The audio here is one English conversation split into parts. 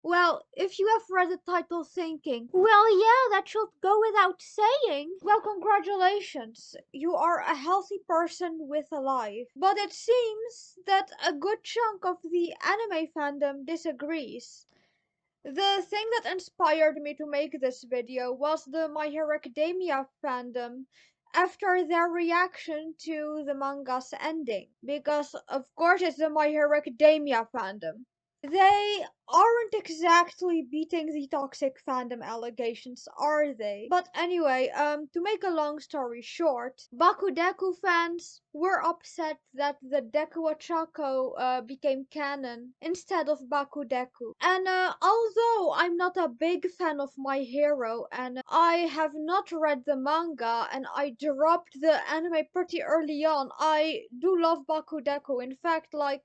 Well, if you have read the title thinking, well, yeah, that should go without saying, well, congratulations. You are a healthy person with a life. But it seems that a good chunk of the anime fandom disagrees. The thing that inspired me to make this video was the My Hero Academia fandom after their reaction to the manga's ending. Because, of course, it's the My Hero Academia fandom. They aren't exactly beating the toxic fandom allegations, are they? But anyway, to make a long story short, Bakudeku fans were upset that the Deku Ochako became canon instead of Bakudeku. And although I'm not a big fan of My Hero and I have not read the manga and I dropped the anime pretty early on, I do love Bakudeku. In fact, like,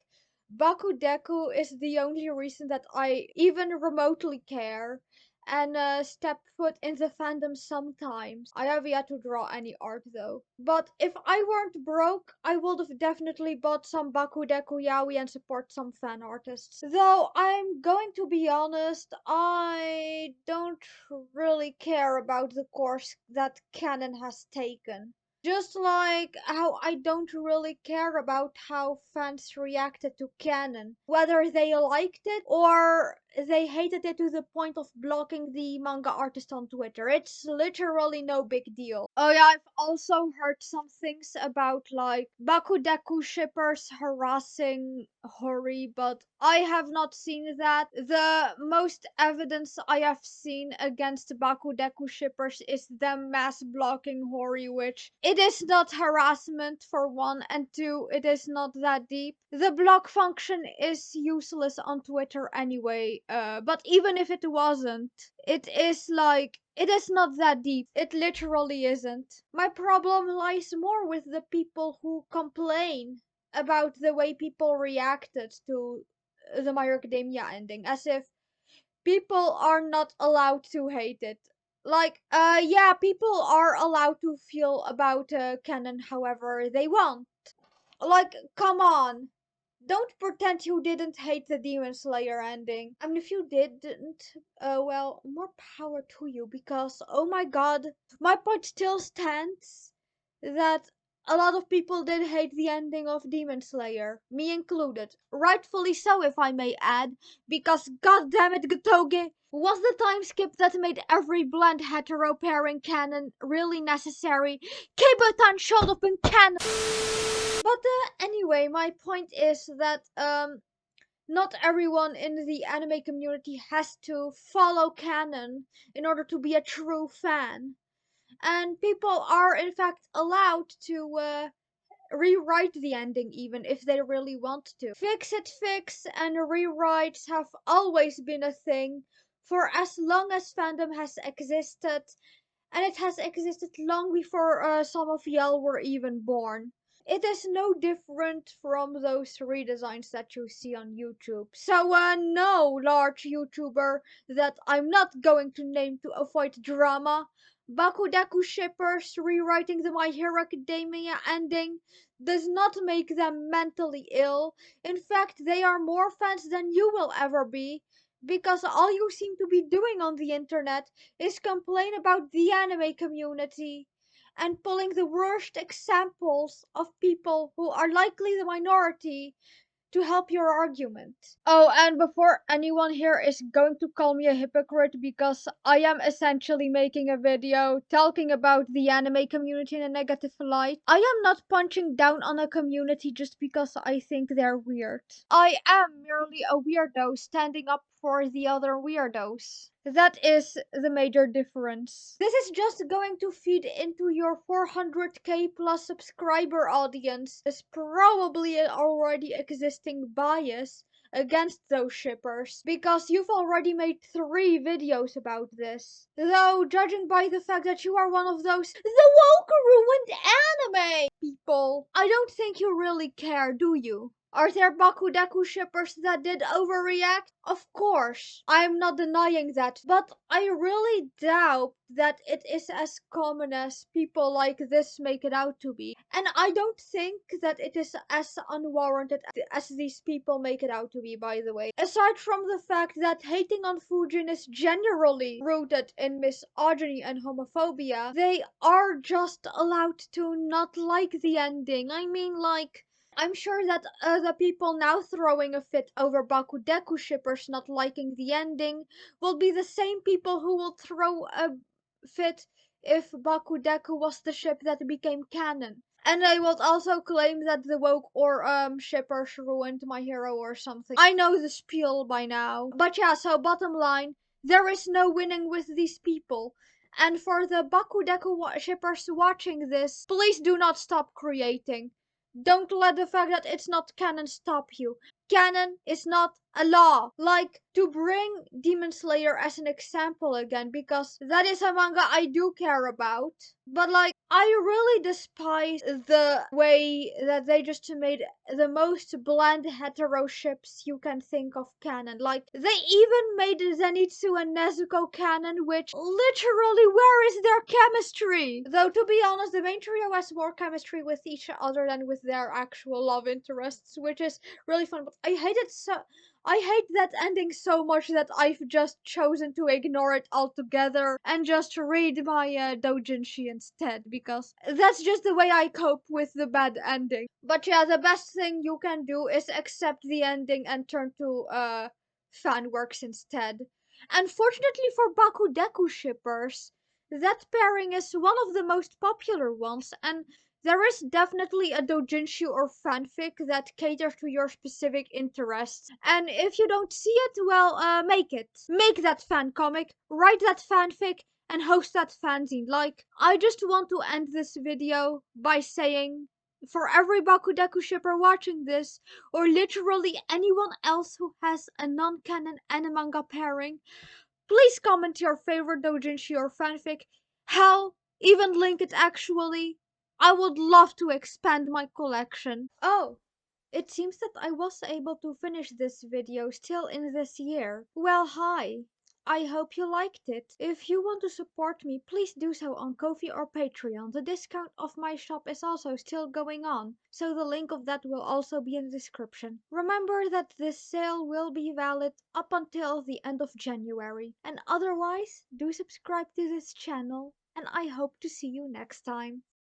Bakudeku is the only reason that I even remotely care and step foot in the fandom sometimes. I have yet to draw any art though. But if I weren't broke, I would have definitely bought some Bakudeku yaoi and support some fan artists. Though I'm going to be honest, I don't really care about the course that canon has taken. Just like how I don't really care about how fans reacted to canon, whether they liked it or they hated it to the point of blocking the manga artist on Twitter. It's literally no big deal. Oh yeah, I've also heard some things about like Bakudeku shippers harassing Hori, but I have not seen that. The most evidence I have seen against Bakudeku shippers is them mass blocking Hori, which it is not harassment for one, and two, it is not that deep. The block function is useless on Twitter anyway, but even if it wasn't, it is like, it is not that deep. It literally isn't. My problem lies more with the people who complain about the way people reacted to the My Hero Academia ending, as if people are not allowed to hate it. Like, yeah, people are allowed to feel about canon however they want. Like, come on. Don't pretend you didn't hate the Demon Slayer ending. I mean, if you didn't, well, more power to you, because, oh my god, my point still stands that a lot of people did hate the ending of Demon Slayer, me included. Rightfully so, if I may add, because goddammit, Gotoge, was the time skip that made every bland hetero pairing canon really necessary? Kabutan showed up in canon! But anyway, my point is that not everyone in the anime community has to follow canon in order to be a true fan. And people are in fact allowed to rewrite the ending even if they really want to. Fix it fix and rewrites have always been a thing for as long as fandom has existed, and it has existed long before some of y'all were even born. It is no different from those redesigns that you see on YouTube. So, no, large YouTuber that I'm not going to name to avoid drama, Bakudeku shippers rewriting the My Hero Academia ending does not make them mentally ill. In fact, they are more fans than you will ever be, because all you seem to be doing on the internet is complain about the anime community and pulling the worst examples of people who are likely the minority to help your argument. Oh, and before anyone here is going to call me a hypocrite because I am essentially making a video talking about the anime community in a negative light, I am not punching down on a community just because I think they're weird. I am merely a weirdo standing up for the other weirdos. That is the major difference. This is just going to feed into your 400k plus subscriber audience. There's probably an already existing bias against those shippers, because you've already made 3 videos about this. Though, judging by the fact that you are one of those the woke ruined anime people, I don't think you really care, do you? Are there Bakudeku shippers that did overreact? Of course, I'm not denying that, but I really doubt that it is as common as people like this make it out to be. And I don't think that it is as unwarranted as these people make it out to be, by the way. Aside from the fact that hating on Fujin is generally rooted in misogyny and homophobia, they are just allowed to not like the ending. I mean, like, I'm sure that the people now throwing a fit over Bakudeku shippers not liking the ending will be the same people who will throw a fit if Bakudeku was the ship that became canon. And they will also claim that the woke or shippers ruined my hero or something. I know the spiel by now. But yeah, so bottom line, there is no winning with these people. And for the Bakudeku shippers watching this, please do not stop creating. Don't let the fact that it's not canon stop you. Canon is not a law. Like, to bring Demon Slayer as an example again, because that is a manga I do care about. But like, I really despise the way that they just made the most bland hetero ships you can think of canon. Like, they even made Zenitsu and Nezuko canon, which literally, where is their chemistry? Though, to be honest, the main trio has more chemistry with each other than with their actual love interests, which is really fun. But I hate that ending so much that I've just chosen to ignore it altogether and just read my doujinshi instead, because that's just the way I cope with the bad ending. But yeah, the best thing you can do is accept the ending and turn to fan works instead. Unfortunately for Bakudeku shippers, that pairing is one of the most popular ones, and there is definitely a doujinshi or fanfic that caters to your specific interests. And if you don't see it, well, make it. Make that fan comic, write that fanfic, and host that fanzine. Like, I just want to end this video by saying, for every Bakudeku shipper watching this, or literally anyone else who has a non-canon anime manga pairing, please comment your favorite doujinshi or fanfic. Hell, even link it actually. I would love to expand my collection. Oh, it seems that I was able to finish this video still in this year. Well, hi. I hope you liked it. If you want to support me, please do so on Ko-fi or Patreon. The discount of my shop is also still going on, so the link of that will also be in the description. Remember that this sale will be valid up until the end of January. And otherwise, do subscribe to this channel, and I hope to see you next time.